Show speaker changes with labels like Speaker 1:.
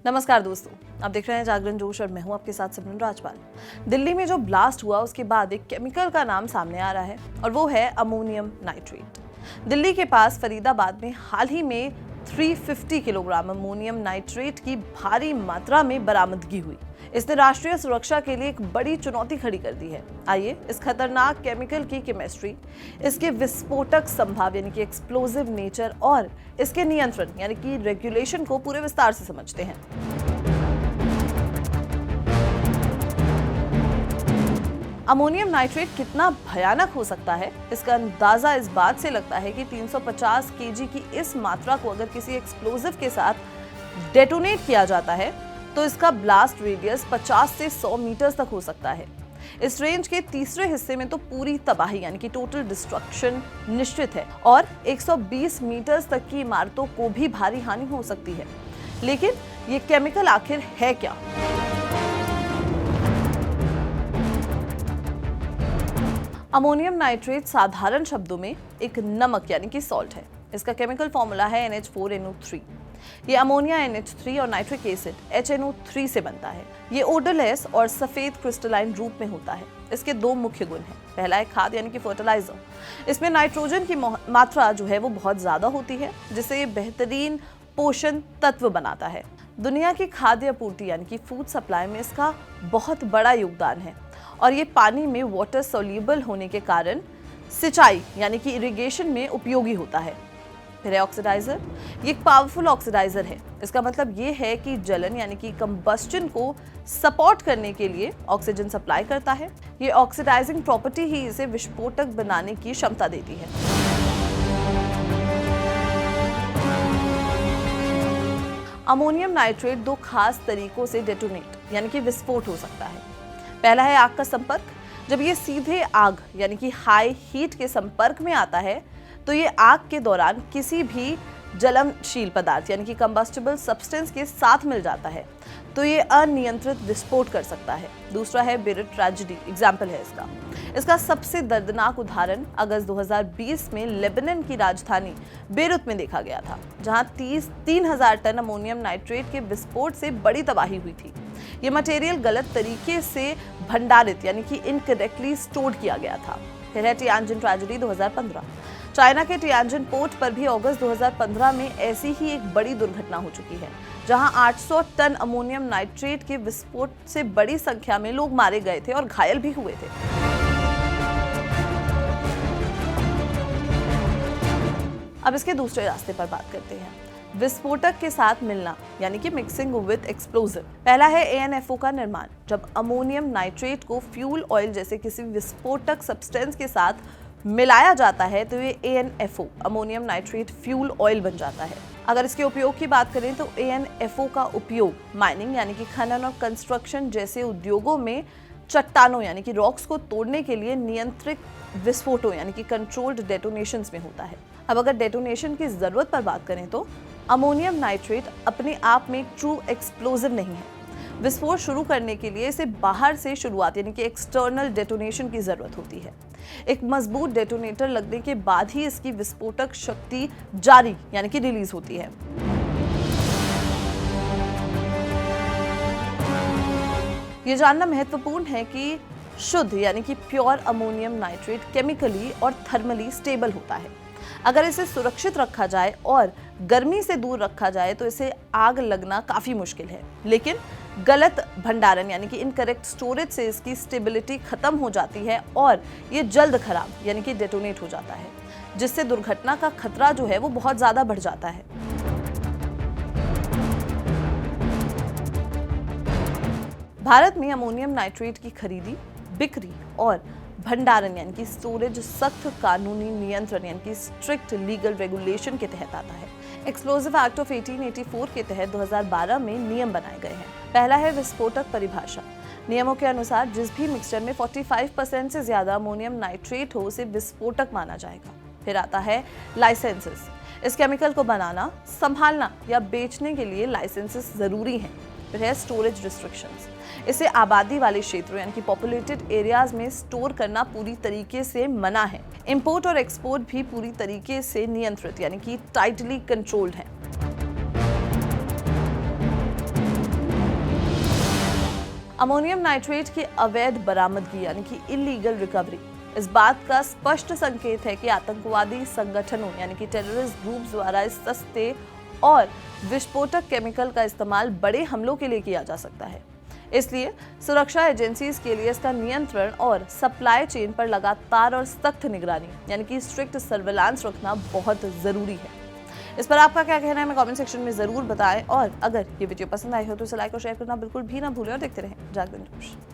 Speaker 1: नमस्कार दोस्तों, आप देख रहे हैं जागरण जोश और मैं हूं आपके साथ सिमरन राजपाल। दिल्ली में जो ब्लास्ट हुआ उसके बाद एक केमिकल का नाम सामने आ रहा है और वो है अमोनियम नाइट्रेट। दिल्ली के पास फरीदाबाद में हाल ही में 350 किलोग्राम अमोनियम नाइट्रेट की भारी मात्रा में बरामदगी हुई। इसने राष्ट्रीय सुरक्षा के लिए एक बड़ी चुनौती खड़ी कर दी है। आइए इस खतरनाक केमिकल की केमिस्ट्री, इसके विस्फोटक संभाव यानी कि एक्सप्लोजिव नेचर और इसके नियंत्रण यानी कि रेगुलेशन को पूरे विस्तार से समझते हैं। अमोनियम नाइट्रेट कितना भयानक हो सकता है, इसका अंदाजा इस बात से लगता है कि 350 केजी की इस मात्रा को अगर किसी एक्सप्लोजिव के साथ डेटोनेट किया जाता है तो इसका ब्लास्ट रेडियस 50 से 100 मीटर तक हो सकता है। इस रेंज के तीसरे हिस्से में तो पूरी तबाही यानी कि टोटल डिस्ट्रक्शन निश्चित है और 120 मीटर तक की इमारतों को भी भारी हानि हो सकती है। लेकिन ये केमिकल आखिर है क्या? अमोनियम नाइट्रेट साधारण शब्दों में एक नमक यानी कि सॉल्ट है। इसका केमिकल फॉर्मूला है NH4NO3। ये अमोनिया NH3 और नाइट्रिक एसिड HNO3 से बनता है। ये ओडरलेस और सफेद क्रिस्टलाइन रूप में होता है। इसके दो मुख्य गुण हैं। पहला है खाद यानी कि फर्टिलाइजर। इसमें नाइट्रोजन की मात्रा जो है वो बहुत ज्यादा होती है, जिससे ये बेहतरीन पोषण तत्व बनाता है। दुनिया की खाद्य आपूर्ति यानी कि फूड सप्लाई में इसका बहुत बड़ा योगदान है और ये पानी में वाटर सोल्यूबल होने के कारण सिंचाई यानी कि इरिगेशन में उपयोगी होता है। फिर है ऑक्सीडाइजर। ये एक पावरफुल ऑक्सीडाइजर है। इसका मतलब ये है कि जलन यानी कि कंबस्टन को सपोर्ट करने के लिए ऑक्सीजन सप्लाई करता है। ये ऑक्सीडाइजिंग प्रॉपर्टी ही इसे विस्फोटक बनाने की क्षमता देती है। अमोनियम नाइट्रेट दो खास तरीकों से डेटोनेट यानी कि विस्फोट हो सकता है। पहला है आग का संपर्क। जब ये सीधे आग यानी कि हाई हीट के संपर्क में आता है तो ये आग के दौरान किसी भी ज्वलनशील पदार्थ यानी कि कंबस्टिबल सब्सटेंस के साथ मिल जाता है तो ये अनियंत्रित विस्फोट कर सकता है। दूसरा है बेरूत ट्रेजेडी, एग्जाम्पल है इसका सबसे दर्दनाक उदाहरण अगस्त 2020 में लेबनान की राजधानी बेरूत में देखा गया था, जहां 3,000 टन अमोनियम नाइट्रेट के विस्फोट से बड़ी तबाही हुई थी। ये मटेरियल गलत तरीके से भंडारित यानी कि इनकरेक्टली स्टोर किया गया था। फिर है टियानजिन ट्रेजेडी 2015। चाइना के टियानजिन पोर्ट पर भी अगस्त 2015 में ऐसी ही एक बड़ी दुर्घटना हो चुकी है, जहां 800 टन अमोनियम नाइट्रेट के विस्फोट से बड़ी संख्या में लोग मारे गए थे और घायल भी हुए थे। अब इसके दूसरे रास्ते पर बात करते हैं, विस्फोटक के साथ मिलना यानी कि मिक्सिंग विद एक्सप्लोजिव। पहला है ANFO का निर्माण। जब अमोनियम नाइट्रेट को फ्यूल ऑयल जैसे किसी विस्फोटक सब्सटेंस के साथ मिलाया जाता है तो ये ANFO ammonium nitrate fuel oil बन जाता है। अगर इसके उपयोग की बात करें तो ANFO का उपयोग माइनिंग यानी कि खनन और कंस्ट्रक्शन जैसे उद्योगों में चट्टानों यानी कि रॉक्स को तोड़ने के लिए नियंत्रित विस्फोटों यानी कि कंट्रोल्ड डेटोनेशंस में होता है। अब अगर डेटोनेशन की जरूरत पर बात करें तो अमोनियम नाइट्रेट अपने आप में एक ट्रू एक्सप्लोजिव नहीं है। विस्फोट शुरू करने के लिए इसे बाहर से शुरुआत यानी कि एक्सटर्नल डेटोनेशन की जरूरत होती है। एक मजबूत डेटोनेटर लगने के बाद ही इसकी विस्फोटक शक्ति जारी यानी कि रिलीज होती है। ये जानना महत्वपूर्ण है कि शुद्ध यानी कि प्योर अमोनियम नाइट्रेट केमिकली और थर्मली स्टेबल होता है। अगर इसे सुरक्षित रखा जाए और गर्मी से दूर रखा जाए तो इसे आग लगना काफी मुश्किल है, लेकिन गलत भंडारण यानी कि इनकरेक्ट स्टोरेज से इसकी स्टेबिलिटी खत्म हो जाती है और ये जल्द खराब यानी कि डेटोनेट हो जाता है, जिससे दुर्घटना का खतरा जो है वो बहुत ज्यादा बढ़ जाता है। भारत में अमोनियम नाइट्रेट की खरीदी, बिक्री और भंडारण यानी कि स्टोरेज सख्त कानूनी नियंत्रण यानी कि स्ट्रिक्ट लीगल रेगुलेशन के तहत आता है। एक्सप्लोजिव एक्ट ऑफ 1884 के तहत 2012 में नियम बनाए गए हैं। पहला है विस्फोटक परिभाषा। नियमों के अनुसार जिस भी मिक्सचर में 45% से ज्यादा अमोनियम नाइट्रेट हो उसे विस्फोटक माना जाएगा। फिर आता है लाइसेंसेस। इस केमिकल को बनाना, संभालना या बेचने के लिए लाइसेंसेस जरूरी हैं। फिर है स्टोरेज रिस्ट्रिक्शंस। इसे आबादी वाले क्षेत्रों यानी कि पॉपुलेटेड एरियाज में स्टोर करना पूरी तरीके से मना है। इंपोर्ट और एक्सपोर्ट भी पूरी तरीके से नियंत्रित यानी कि टाइटली कंट्रोल्ड है। अमोनियम नाइट्रेट की अवैध बरामदगी यानी कि इलीगल रिकवरी इस बात का स्पष्ट संकेत है कि आतंकवादी संगठनों यानी कि टेररिस्ट ग्रुप्स द्वारा इस सस्ते और विस्फोटक केमिकल का इस्तेमाल बड़े हमलों के लिए किया जा सकता है। इसलिए सुरक्षा एजेंसीज के लिए इसका नियंत्रण और सप्लाई चेन पर लगातार और सख्त निगरानी यानी कि स्ट्रिक्ट सर्विलांस रखना बहुत जरूरी है। इस पर आपका क्या कहना है हमें कमेंट सेक्शन में जरूर बताएं और अगर ये वीडियो पसंद आई हो तो इसे लाइक और शेयर करना बिल्कुल भी ना भूलें और देखते रहें जागरण न्यूज़।